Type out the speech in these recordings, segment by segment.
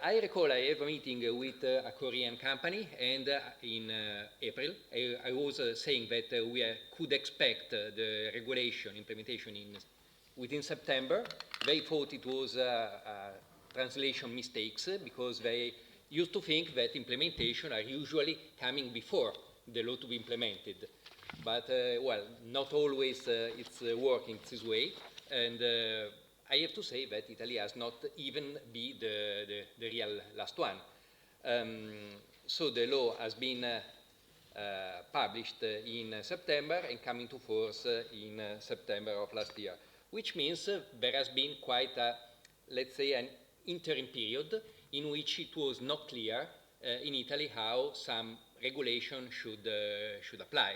I recall I have a meeting with a Korean company, and in April, I was saying that we could expect the regulation implementation within September. They thought it was translation mistakes because they used to think that implementation are usually coming before the law to be implemented. But, well, not always it's working this way. And I have to say that Italy has not even been the real last one. So the law has been published in September and come into force in September of last year, which means there has been quite a, let's say, an interim period in which it was not clear in Italy how some regulation should apply.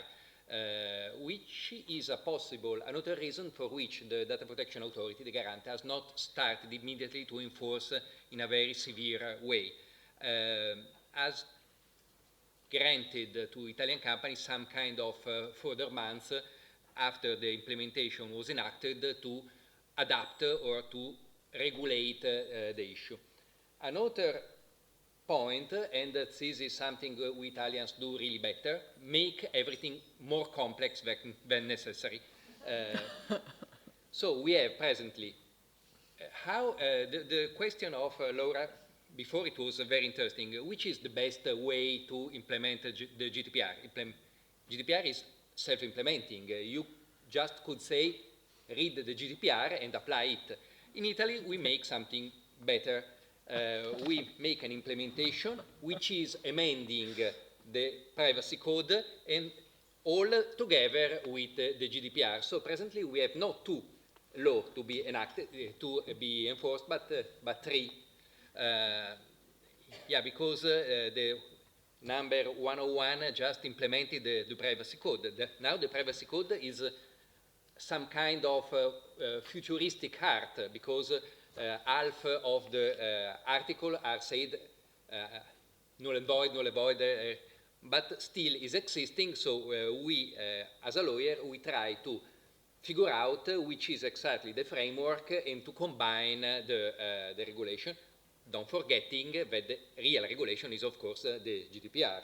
Which is a possible, another reason for which the Data Protection Authority, the Garante, has not started immediately to enforce in a very severe way. Has granted to Italian companies some kind of further months after the implementation was enacted to adapt or to regulate the issue. Another point, and this is something we Italians do really better, make everything more complex than necessary. So we have presently how the question of Laura before, it was very interesting. Which is the best way to implement the GDPR? GDPR is self-implementing. You just could say, read the GDPR and apply it. In Italy, we make something better. We make an implementation which is amending the privacy code and all together with the GDPR. So presently we have not two laws to be enacted, to be enforced, but three. Yeah, because the number 101 just implemented the privacy code. Now the privacy code is some kind of futuristic art, because half of the article are said null and void, but still is existing. So we, as a lawyer, we try to figure out which is exactly the framework and to combine the regulation, don't forgetting that the real regulation is, of course, the GDPR.